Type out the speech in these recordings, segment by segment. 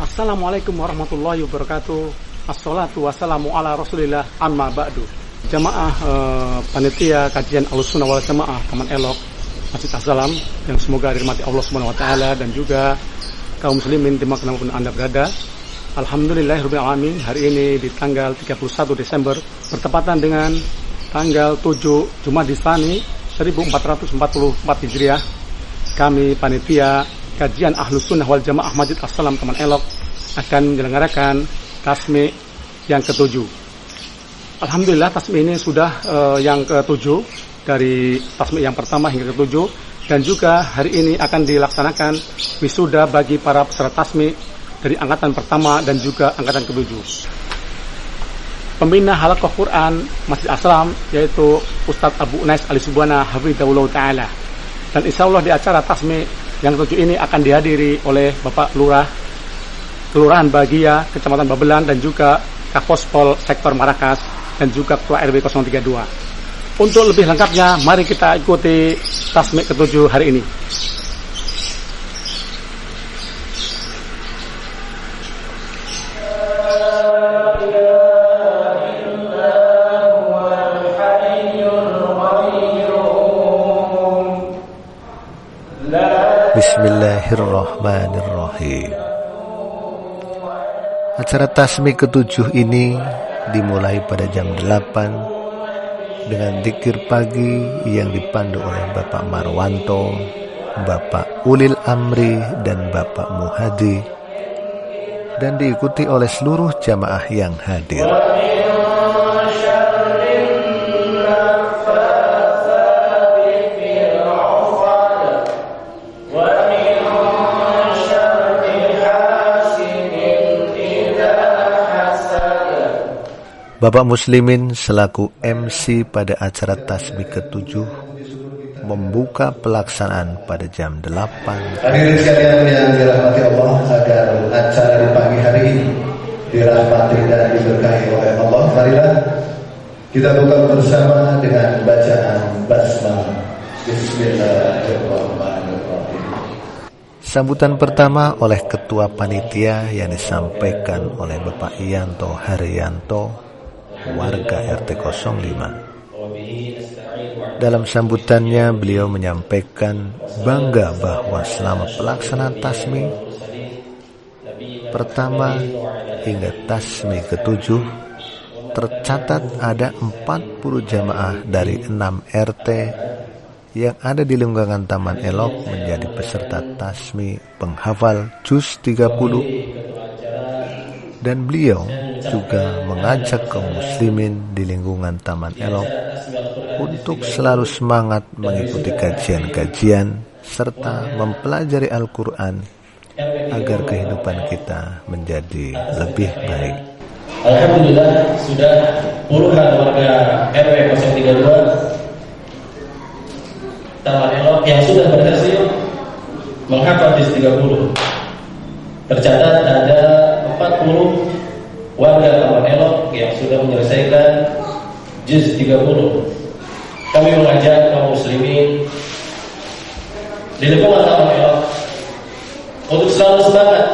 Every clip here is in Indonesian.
Assalamualaikum warahmatullahi wabarakatuh. Assalatu wassalamu ala rasulillah, amma ba'du. Jamaah panitia kajian Ahlussunnah wal Jamaah Taman Elok Masjid Assalam yang semoga dirahmati Allah Subhanahu wa taala, dan juga kaum muslimin dimanapun Anda berada. Alhamdulillahirabbil alamin. Hari ini di tanggal 31 Desember bertepatan dengan tanggal 7 Jumadil Tsani 1444 Hijriah. Kami panitia kajian Ahlussunnah wal Jamaah Masjid Assalam Taman Elok akan menyelenggarakan tasmi yang ke-7. Alhamdulillah tasmi ini sudah yang ke-7 dari tasmi yang pertama hingga ke-7, dan juga hari ini akan dilaksanakan wisuda bagi para peserta tasmi dari angkatan pertama dan juga angkatan ke-7. Pembina Halaqah Quran Masjid Assalam yaitu Ustadz Abu Unais Alisubwana hafizahullah taala. Dan insya Allah di acara tasmi yang ke-7 ini akan dihadiri oleh Bapak Lurah Kelurahan Bahagia Kecamatan Babelan, dan juga Kapospol Sektor Marakas, dan juga Ketua RW 032. Untuk lebih lengkapnya, mari kita ikuti tasmi ke-7 hari ini. Bismillahirrahmanirrahim. Acara tasmi ke-7 ini dimulai pada jam 8 dengan dzikir pagi yang dipandu oleh Bapak Marwanto, Bapak Ulil Amri, dan Bapak Muhadi, dan diikuti oleh seluruh jamaah yang hadir. Bapak Muslimin selaku MC pada acara tasbih ke-7 membuka pelaksanaan pada jam 8. Hadirin sekalian yang dirahmati Allah, agar acara di pagi hari ini dirahmati dan diberkahi oleh Allah, marilah kita buka bersama dengan bacaan basmalah. Bismillahirrahmanirrahim. Sambutan pertama oleh Ketua Panitia yang disampaikan oleh Bapak Yanto Haryanto, warga RT 05. Dalam sambutannya beliau menyampaikan bangga bahwa selama pelaksanaan tasmi pertama hingga tasmi ke-7 tercatat ada 40 jamaah dari 6 RT yang ada di lingkungan Taman Elok menjadi peserta tasmi penghafal juz 30, dan beliau juga mengajak kaum muslimin di lingkungan Taman Elok untuk selalu semangat mengikuti kajian-kajian serta mempelajari Al-Quran agar kehidupan kita menjadi lebih baik. Alhamdulillah sudah puluhan warga RW 032 Taman Elok yang sudah berhasil menghafal juz 30. Tercatat ada 40 warga Taman Elok yang sudah menyelesaikan juz 30. Kami mengajak kaum muslimin di lingkungan Taman Elok untuk selalu semangat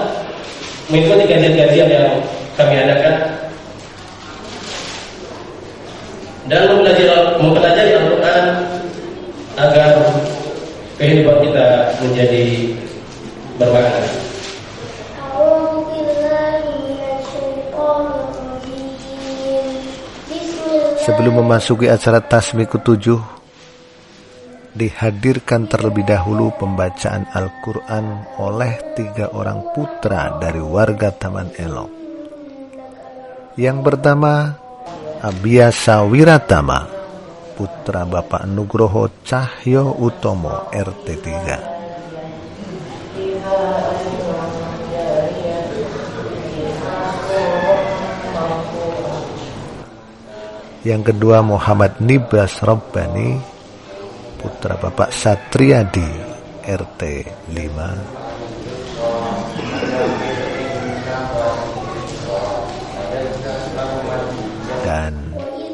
mengikuti kajian-kajian yang kami adakan dan mempelajari Al-Quran agar kehidupan kita menjadi bermakna. Sebelum memasuki acara tasmi ke-7, dihadirkan terlebih dahulu pembacaan Al-Quran oleh 3 orang putra dari warga Taman Elok. Yang pertama, Abiyasa Wiratama, putra Bapak Nugroho Cahyo Utomo, RT 3. Yang kedua, Muhammad Nibras Robbani, putra Bapak Satriadi, RT 5. Dan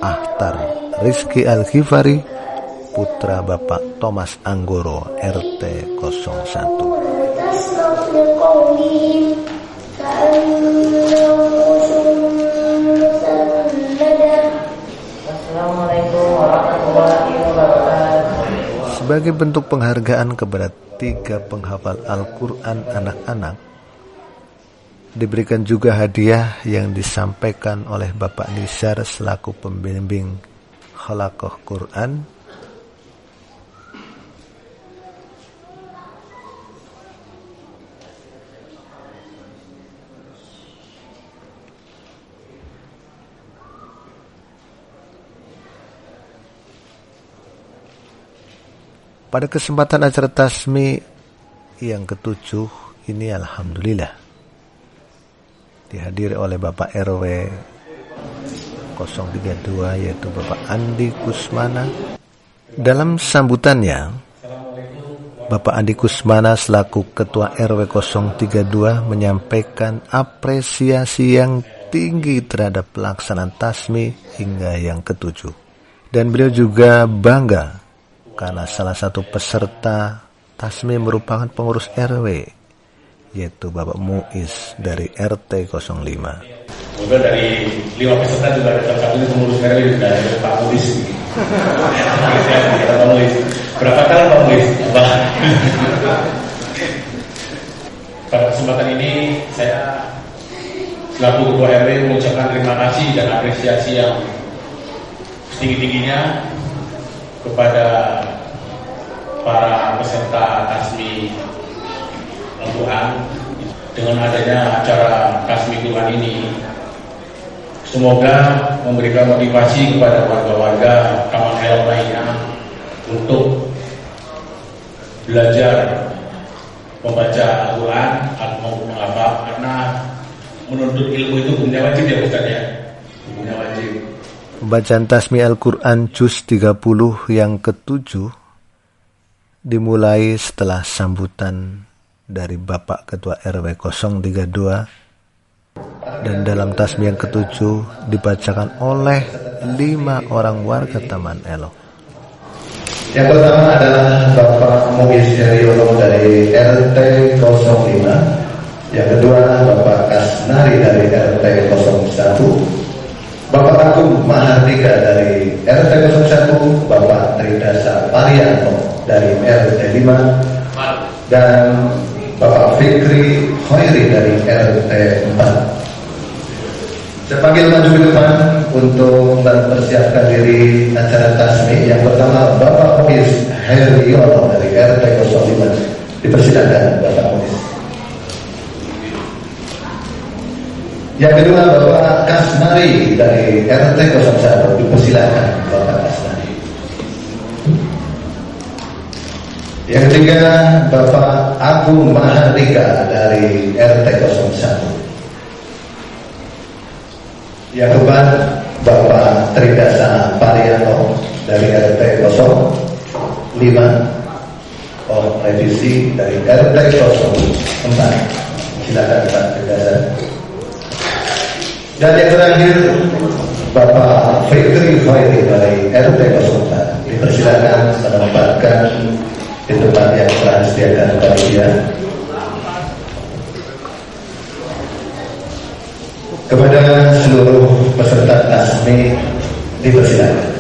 Ahtar Rizky Al-Ghifari, putra Bapak Thomas Anggoro, RT 01. Sebagai bentuk penghargaan kepada 3 penghafal Al-Quran anak-anak, diberikan juga hadiah yang disampaikan oleh Bapak Nisar selaku pembimbing Khalaqah Quran. Pada kesempatan acara tasmi yang ke-7 ini, alhamdulillah dihadiri oleh Bapak RW 032 yaitu Bapak Andi Kusmana. Dalam sambutannya, Bapak Andi Kusmana selaku Ketua RW 032 menyampaikan apresiasi yang tinggi terhadap pelaksanaan tasmi hingga yang ke-7. Dan beliau juga bangga karena salah satu peserta tasmi merupakan pengurus RW, yaitu Bapak Muiz dari RT 05. Kemudian dari 5 peserta juga ada salah satu pengurus RW dari Pak Muiz. Pak Muiz. Berapa tahun Pak Muiz? Pada kesempatan ini saya selaku Ketua RW mengucapkan terima kasih dan apresiasi yang setinggi-tingginya kepada para peserta tasmi Al-Quran. Dengan adanya acara tasmi Quran ini, semoga memberikan motivasi kepada warga-warga Kamal Elok lainnya untuk belajar membaca Al-Quran atau menghafal, karena menuntut ilmu itu punya wajib ya Ustaz ya, punya wajib. Bacaan tasmi Al-Quran Juz 30 yang ke-7 dimulai setelah sambutan dari Bapak Ketua RW 032, dan dalam tasmi yang ke-7 dibacakan oleh 5 orang warga Taman Elok. Yang pertama adalah Bapak Muiz Heriono dari RT 05. Yang kedua Bapak Kasnari dari RT 01. Bapak Agung Mahardika dari RT 01, Bapak Tridasa Parianto dari RT 5, dan Bapak Fikri Khairi dari RT 4. Saya panggil maju ke depan untuk mempersiapkan diri acara tasmi. Yang pertama Bapak Muiz Heriono dari RT 05. Dipersilakan Bapak Muiz. Yang kedua Bapak Kasnari dari RT 01. Dipersilakan Bapak Kasnari. Yang ketiga Bapak Agung Mahardika dari RT 01. Yang keempat Bapak Tridasa Parianto dari RT 05. Revisi dari RT 04. Silakan Pak Tridasa. Dan yang terakhir Bapak Fikri Khairi dari RT 04. Dipersilakan menempatkan di tempat yang telah disediakan panitia. Kepada seluruh peserta tasmi dipersilakan.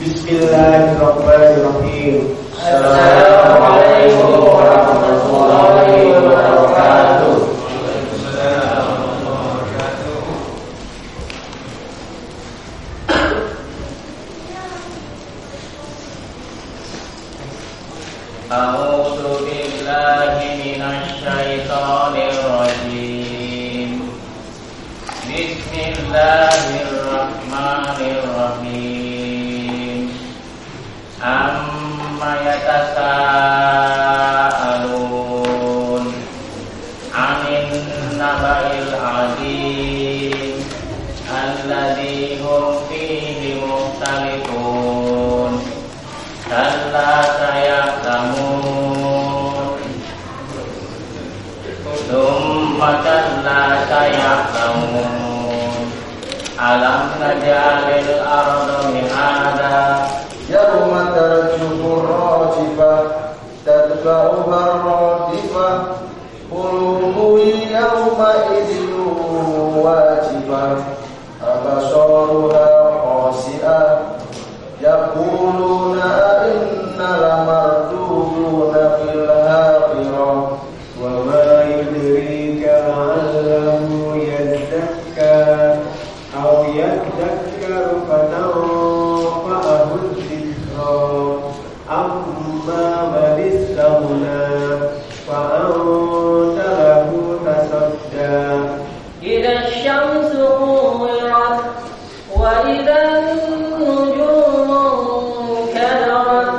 Bismillahirrahmanirrahim. Assalamualaikum warahmatullahi wabarakatuh. A'udzu billahi minasy syaithanir rajim. Bismillahirrahmanirrahim. Amma yatasaalun 'anil naba'il 'adzim alladzi hum fihi mukhtalifun. Kalla saya'lamun, tsumma kalla saya'lamun. Alam naj'alil arda mihada, yawma tarjufu rajifah, ويقولون أئنا لمردودون في الآخرة وما يدريك لعله يزكى أو يذكر فتنفعه الذكرى أما من استغنى فأنت له تصدى إذا الشمس كورت وإذا النجوم انكدرت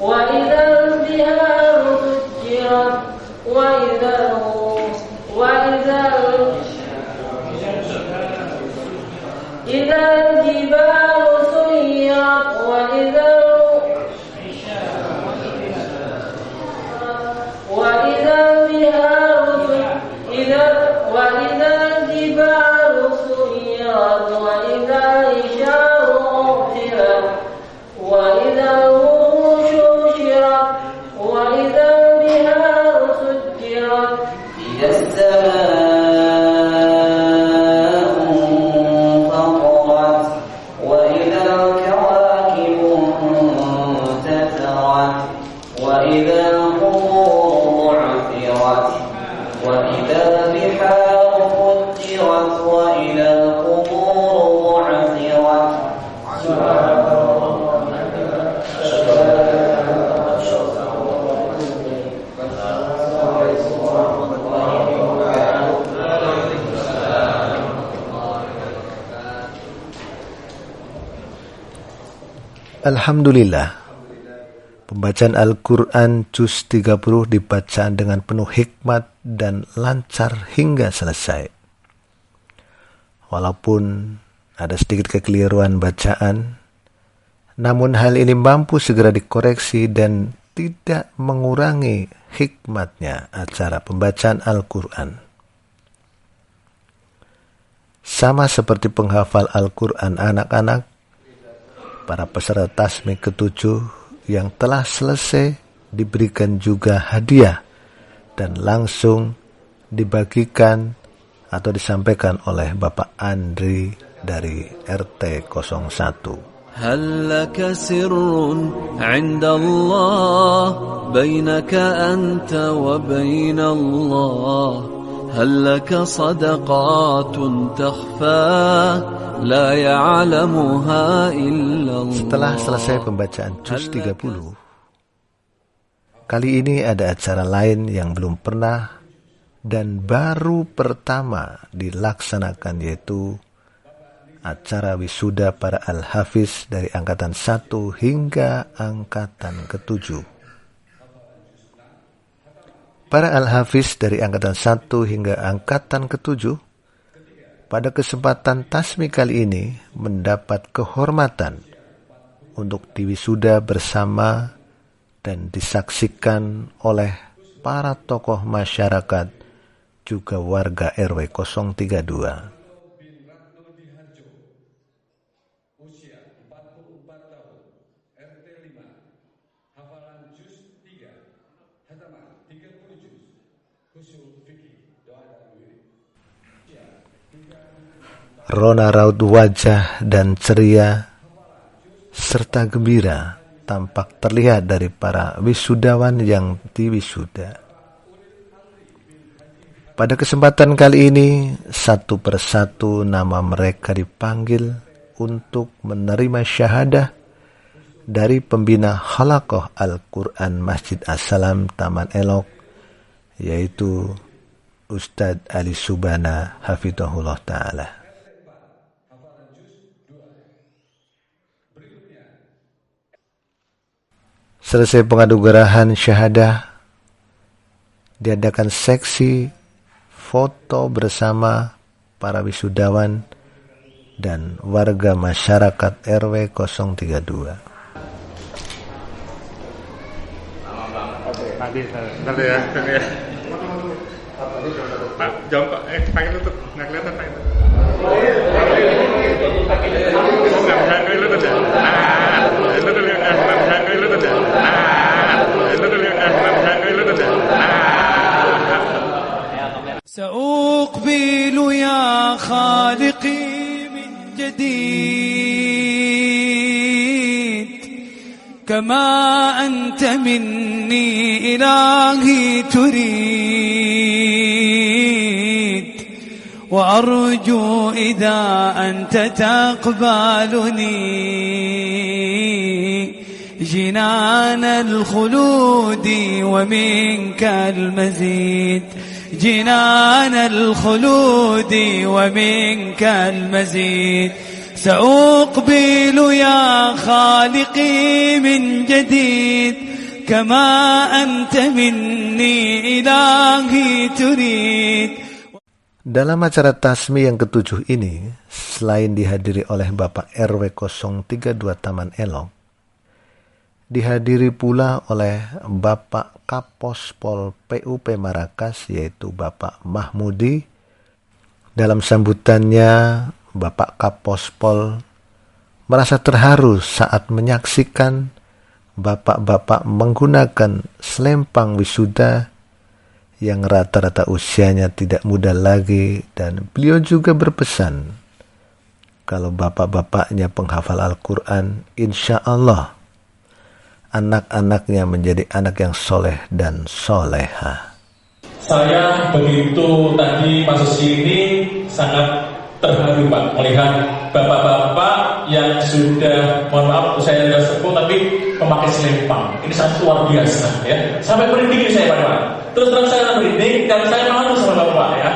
وإذا البحار سجرت وإذا الجبال سيرت وإذا البحار وإذا الجبال سيرت وإذا العشار عطلت وإذا الوحوش حشرت وإذا البحار سجرت إذا السماء انفطرت وإذا الكواكب انتثرت وإذا القبور بعثرت وإذا البحار فجرت وإذا القبور بعثرت Alhamdulillah, pembacaan Al-Quran Juz 30 dibaca dengan penuh hikmat dan lancar hingga selesai. Walaupun ada sedikit kekeliruan bacaan, namun hal ini mampu segera dikoreksi dan tidak mengurangi hikmatnya acara pembacaan Al-Quran. Sama seperti penghafal Al-Quran anak-anak, para peserta tasmi ke-7 yang telah selesai diberikan juga hadiah dan langsung dibagikan atau disampaikan oleh Bapak Andri dari RT 01. هل لك سر عند الله بينك أنت وبين الله هل لك صدقات تخفى لا يعلمها إلا الله. Setelah selesai pembacaan Juz 30, kali ini ada acara lain yang belum pernah dan baru pertama dilaksanakan, yaitu acara wisuda para Al-Hafiz dari Angkatan 1 hingga Angkatan ke-7. Para Al-Hafiz dari Angkatan 1 hingga Angkatan ke-7 pada kesempatan tasmi kali ini mendapat kehormatan untuk diwisuda bersama dan disaksikan oleh para tokoh masyarakat juga warga RW 032. Rona raut wajah dan ceria serta gembira tampak terlihat dari para wisudawan yang diwisuda. Pada kesempatan kali ini, satu persatu nama mereka dipanggil untuk menerima syahadah dari pembina Halaqah Al-Quran Masjid As-Salam Taman Elok, yaitu Ustadz Ali Subana Hafidhahullah Ta'ala. Selesai pengadugerahan syahadah, diadakan seksi foto bersama para wisudawan dan warga masyarakat RW 032. Nanti ya. Pak, jongkok, pakai lutut, nggak kelihatan Pak itu. Nggak bisa pakai lutut ya? Lutut ya, nggak bisa pakai lutut ya? Lutut ya, nggak bisa pakai lutut ya? سأقبل يا خالقي من جديد كما أنت مني إلهي تريد وأرجو إذا أنت تقبلني جنان الخلود ومنك المزيد جنان الخلود ومنك المزيد سأقبل يا خالقي من جديد كما أنت مني إلهي تريد. Dalam acara tasmi yang ke-7 ini, selain dihadiri oleh Bapak RW 032 Taman Elok, dihadiri pula oleh Bapak Kapospol PUP Marakas, yaitu Bapak Mahmudi. Dalam sambutannya, Bapak Kapospol merasa terharu saat menyaksikan bapak-bapak menggunakan selempang wisuda yang rata-rata usianya tidak muda lagi, dan beliau juga berpesan kalau bapak-bapaknya penghafal Al-Quran, insya Allah anak-anaknya menjadi anak yang soleh dan soleha. Saya begitu tadi masuk sini sangat terharu Pak, melihat bapak-bapak yang sudah, mohon maaf saya sudah sepuh tapi memakai selempang. Ini sangat luar biasa ya. Sampai merinding saya Pak. Terus terang saya merinding dan saya malu sama bapak ya.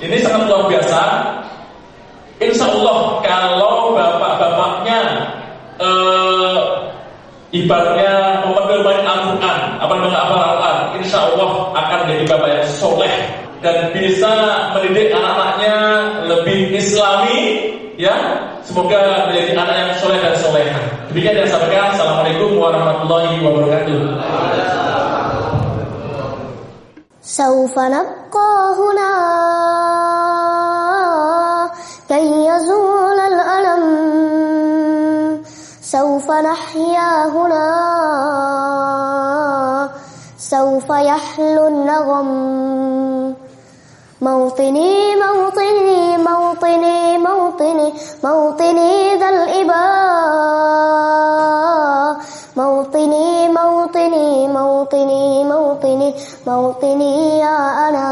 Ini sangat luar biasa. Insya Allah kalau bapak-bapaknya ibaratnya memperbaiki Al-Quran, Al-Quran, insya Allah akan menjadi bapak yang soleh dan bisa mendidik anak-anaknya lebih islami ya. Semoga menjadi anak yang soleh dan soleha. Demikian yang saya sampaikan. Assalamualaikum warahmatullahi wabarakatuh. Saufa nabqa huna kay yazul al-alam, saufa nahya huna saufa yahlu an-nagham. موطني موطني موطني موطني موطني ذا الإباء موطني موطني موطني موطني موطني يا أنا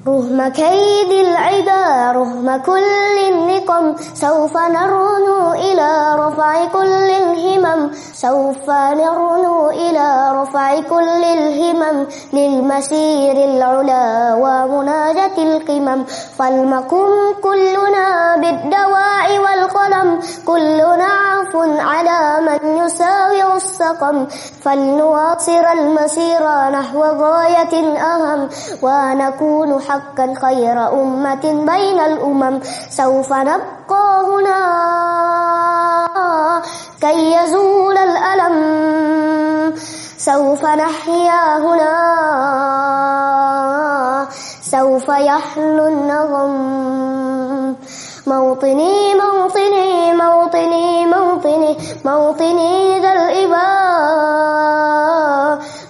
رغم كيد العدا رغم كل النقم سوف نرنو إلى رفع كل الهمم سوف نرنو إلى رفع كل الهمم للمسير العلا ومناجة القمم فلنقم كلنا بالدواء والقلم كلنا عفو على من يساوي السقم فلنواصر المسير نحو غاية أهم ونكون حقا خير أمة بين الأمم سوف نبقى هنا كي يزول الألم سوف نحيا هنا سوف يحلو النغم موطني موطني موطني موطني موطني ذا الإباء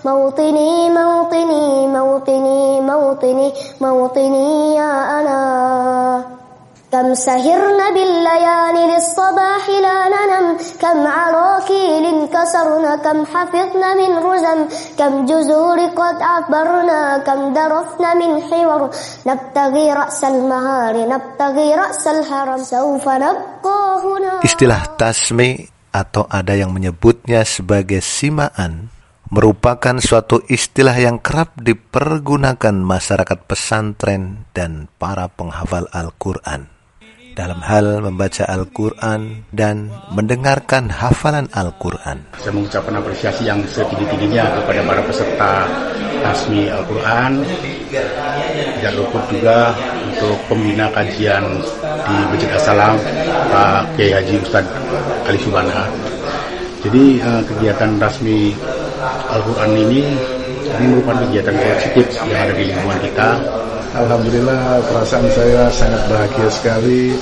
موطني موطني موطني موطني موطني يا أنا كم سهرنا بالليالي للصباح لا ننم كم عراكيل كسرنا كم حفظنا من رزم كم جزور قد عبرنا كم درفنا من حور نبتغي رأس المهار نبتغي رأس الهرم سوف نبقى هنا. Istilah tasmi atau ada yang menyebutnya sebagai simaan merupakan suatu istilah yang kerap dipergunakan masyarakat pesantren dan para penghafal Al-Quran dalam hal membaca Al-Quran dan mendengarkan hafalan Al-Quran. Saya mengucapkan apresiasi yang setinggi-tingginya kepada para peserta tasmi Al-Quran. Tidak luput juga untuk pembina kajian di Masjid As-Salam, Pak Kiai Haji Ustadz Ali Subana. Jadi kegiatan tasmi Al-Quran ini merupakan kegiatan positif yang ada di lingkungan kita. Alhamdulillah, perasaan saya sangat bahagia sekali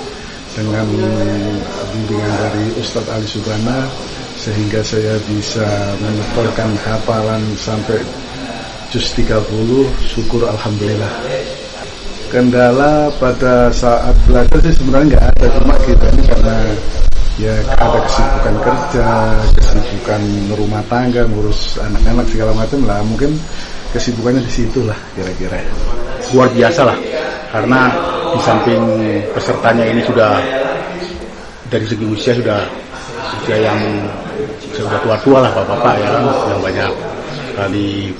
dengan bimbingan dari Ustadz Ali Subana, sehingga saya bisa menyetorkan hafalan sampai juz 30. Syukur alhamdulillah. Kendala pada saat belajar sih sebenarnya nggak ada, cuma kita ini karena ya ada kesibukan kerja, kesibukan rumah tangga, ngurus anak-anak segala macam lah, mungkin kesibukannya di situ lah kira-kira. Luar biasa lah, karena di samping pesertanya ini sudah dari segi usia yang sudah tua-tua lah, bapak-bapak ya, yang banyak sekali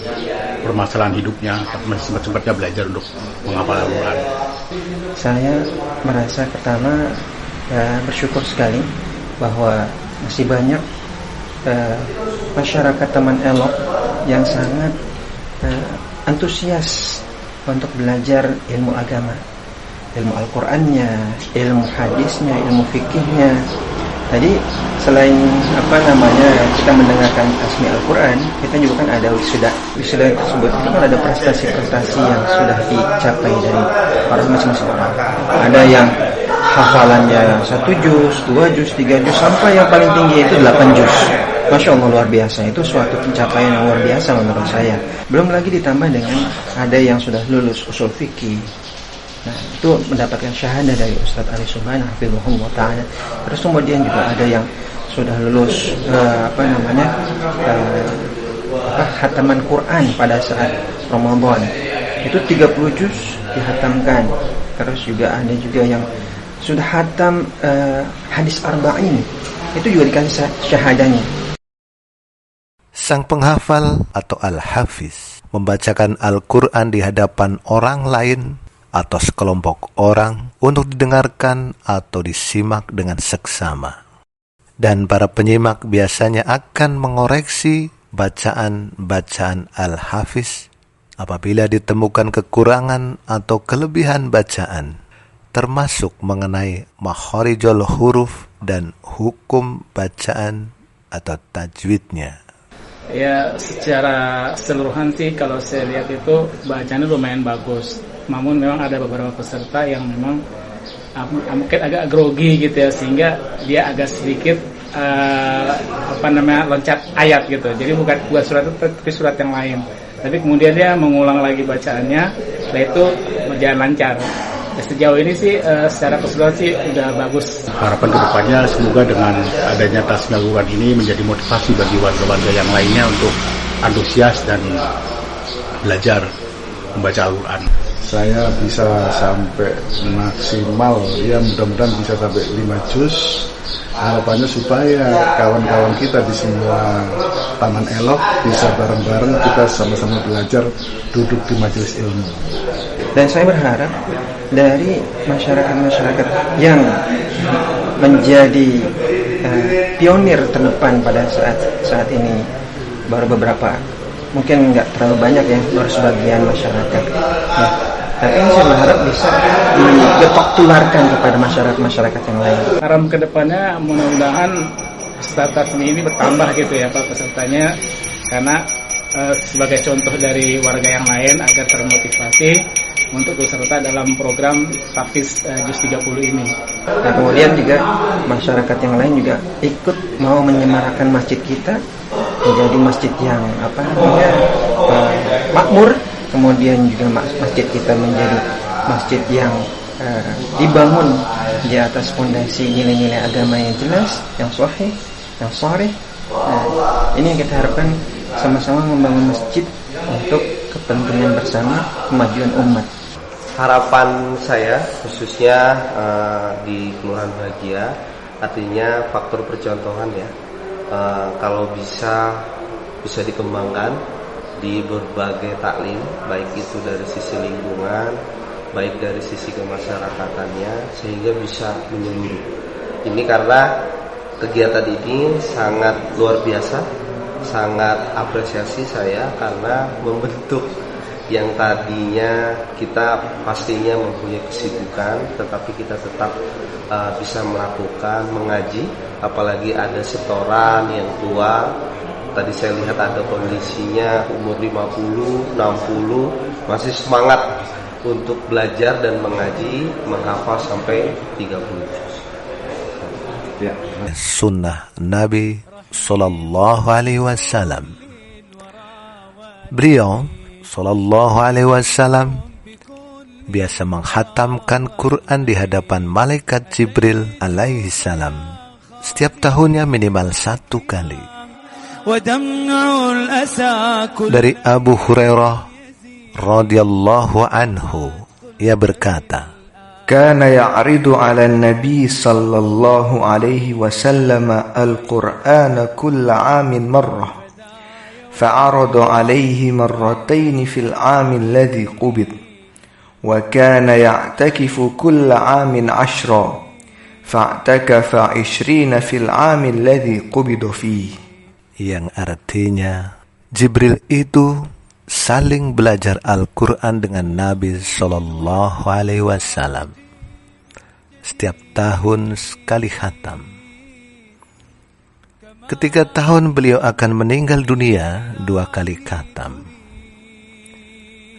permasalahan hidupnya, sempat-sempatnya belajar untuk menghafal Al-Quran. Saya merasa pertama bersyukur sekali bahwa masih banyak masyarakat Taman Elok yang sangat antusias untuk belajar ilmu agama, ilmu Al-Qurannya, ilmu hadisnya, ilmu fikihnya. Tadi selain kita mendengarkan tasmi Al-Quran, kita juga kan ada wisuda tersebut, itu kan ada prestasi-prestasi yang sudah dicapai dari para masing-masing orang. Ada yang hafalannya 1 juz, 2 juz, 3 juz, sampai yang paling tinggi itu 8 juz. Masya Allah, luar biasa. Itu suatu pencapaian yang luar biasa menurut saya. Belum lagi ditambah dengan ada yang sudah lulus usul fikih. Nah, itu mendapatkan syahadah dari Ustadz Ali Subhana hafizahullah ta'ala. Terus kemudian juga ada yang sudah lulus khataman Quran pada saat Ramadan. Itu 30 juz dihatamkan. Terus juga ada juga yang sudah hatam hadis arba'in. Itu juga dikasih syahadahnya. Sang penghafal atau al-hafiz membacakan Al-Quran di hadapan orang lain atau sekelompok orang untuk didengarkan atau disimak dengan seksama. Dan para penyimak biasanya akan mengoreksi bacaan-bacaan al-hafiz apabila ditemukan kekurangan atau kelebihan bacaan, termasuk mengenai makharijul huruf dan hukum bacaan atau tajwidnya. Ya, secara keseluruhan sih kalau saya lihat itu bacaannya lumayan bagus. Namun memang ada beberapa peserta yang memang mungkin agak grogi gitu ya, sehingga dia agak sedikit loncat ayat gitu. Jadi bukan surat itu tapi surat yang lain. Tapi kemudian dia mengulang lagi bacaannya, dan itu berjalan lancar. Sejauh ini sih secara keseluruhan sih udah bagus. Harapan kedepannya semoga dengan adanya tasmi Al-Quran ini menjadi motivasi bagi warga-warga yang lainnya untuk antusias dan belajar membaca Al-Quran. Saya bisa sampai maksimal, ya mudah-mudahan bisa sampai 5 juz. Harapannya supaya kawan-kawan kita di semua Taman Elok bisa bareng-bareng kita sama-sama belajar, duduk di majelis ilmu. Dan saya berharap dari masyarakat-masyarakat yang menjadi pionir terdepan pada saat ini, baru beberapa, mungkin nggak terlalu banyak ya, baru sebagian masyarakat. Ya. Tapi ini saya berharap bisa digetok tularkan kepada masyarakat yang lain. Harapan kedepannya mudah-mudahan startup ini bertambah gitu ya Pak pesertanya, karena sebagai contoh dari warga yang lain agar termotivasi untuk berserta dalam program Tahfiz Juz 30 ini. Nah, kemudian juga masyarakat yang lain juga ikut mau menyemarakan masjid kita menjadi masjid yang makmur. Kemudian juga masjid kita menjadi masjid yang dibangun di atas fondasi nilai-nilai agama yang jelas, yang sahih, yang sharih. Nah, ini yang kita harapkan, sama-sama membangun masjid untuk kepentingan bersama kemajuan umat. Harapan saya khususnya di Kelurahan Bahagia, artinya faktor percontohan ya, kalau bisa dikembangkan di berbagai taklim, baik itu dari sisi lingkungan, baik dari sisi kemasyarakatannya, sehingga bisa menyeluruh. Ini karena kegiatan ini sangat luar biasa, sangat apresiasi saya karena membentuk yang tadinya kita pastinya mempunyai kesibukan, tetapi kita tetap bisa melakukan mengaji, apalagi ada setoran yang tua. Tadi saya lihat ada kondisinya umur 50, 60 masih semangat untuk belajar dan mengaji, menghafal sampai 30 juz. Ya. Sunnah Nabi Sallallahu Alaihi Wasallam. Beliau Sallallahu Alaihi Wasallam biasa menghatamkan Quran di hadapan malaikat Jibril alaihi salam setiap tahunnya minimal 1 kali. Dari Abu Hurairah radhiyallahu anhu, ia berkata, kana ya'ridu 'ala an-nabi sallallahu alaihi wasallam al-Qur'ana kulla 'amin marrah fa'arada 'alaihi marratayn fil 'ami alladhi qubid wa kana ya'takifu kulla 'amin 'ashra fa'takafa 20 fil 'ami alladhi qubida fihi, yang artinya Jibril itu saling belajar Al-Quran dengan Nabi Sallallahu Alaihi Wasallam. Setiap tahun sekali khatam. Ketika tahun beliau akan meninggal dunia, 2 kali khatam.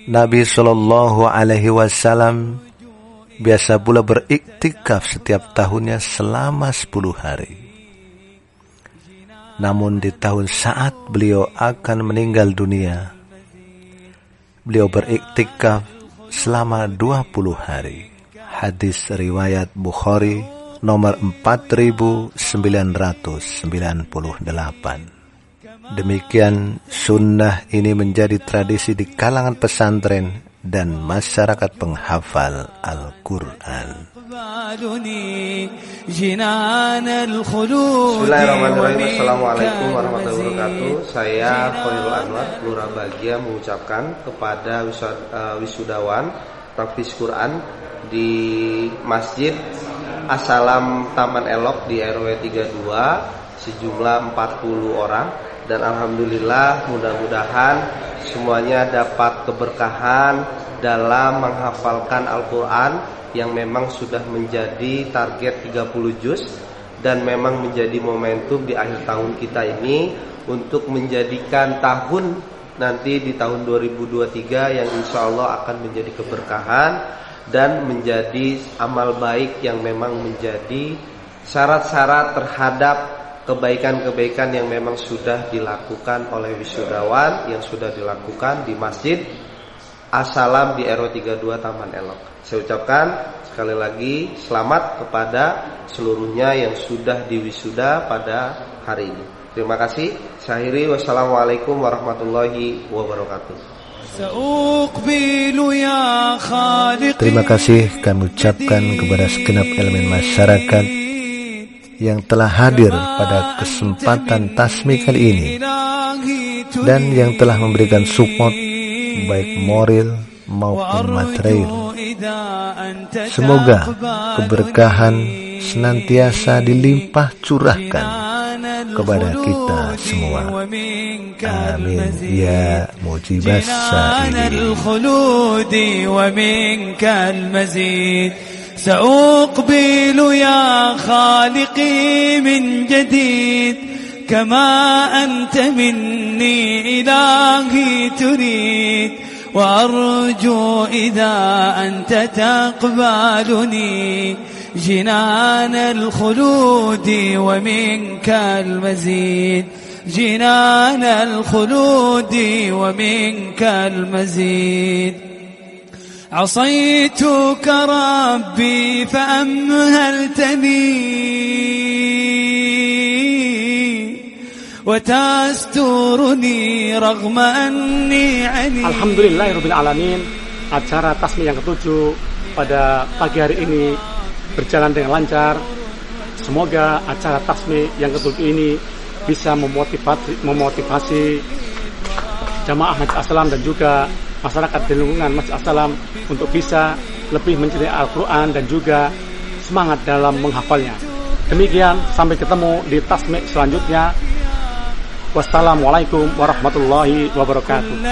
Nabi Sallallahu Alaihi Wasallam biasa pula beriktikaf setiap tahunnya selama 10 hari. Namun di tahun saat beliau akan meninggal dunia, beliau beriktikaf selama 20 hari. Hadis riwayat Bukhari nomor 4998. Demikian sunnah ini menjadi tradisi di kalangan pesantren dan masyarakat penghafal Al-Quran. Bismillahirrahmanirrahim. Assalamualaikum warahmatullahi wabarakatuh. Saya Khairul Anwar, Lurah Bahagia, mengucapkan kepada wisudawan praktis Quran di Masjid As-Salam Taman Elok di RW 32 sejumlah 40 orang, dan alhamdulillah mudah-mudahan semuanya dapat keberkahan dalam menghafalkan Al-Quran yang memang sudah menjadi target 30 juz dan memang menjadi momentum di akhir tahun kita ini untuk menjadikan tahun nanti di tahun 2023 yang insya Allah akan menjadi keberkahan dan menjadi amal baik yang memang menjadi syarat-syarat terhadap kebaikan-kebaikan yang memang sudah dilakukan oleh wisudawan yang sudah dilakukan di Masjid As-Salam di RW 32 Taman Elok. Saya ucapkan sekali lagi selamat kepada seluruhnya yang sudah diwisuda pada hari ini. Terima kasih. Saya akhiri. Wassalamualaikum warahmatullahi wabarakatuh. Terima kasih kami ucapkan kepada segenap elemen masyarakat yang telah hadir pada kesempatan tasmi kali ini dan yang telah memberikan support baik moral maupun material. Semoga keberkahan senantiasa dilimpah curahkan kepada kita semua. Amin ya mujibas sa'ilin. سأقبل يا خالقي من جديد كما أنت مني إلهي تريد وأرجو إذا أنت تقبلني جنان الخلود ومنك المزيد جنان الخلود ومنك المزيد عصيتك ربي فأمهلتني وتسترني رغم أني عني. Alhamdulillahirrabbilalamin. Acara tasmi yang ke-7 pada pagi hari ini berjalan dengan lancar. Semoga acara tasmi yang ke-7 ini bisa memotivasi jamaah Masjid As-Salam dan juga masyarakat di lingkungan Masjid As-Salam untuk bisa lebih mencintai Al-Quran dan juga semangat dalam menghafalnya. Demikian, sampai ketemu di tasmi selanjutnya. Wassalamualaikum warahmatullahi wabarakatuh.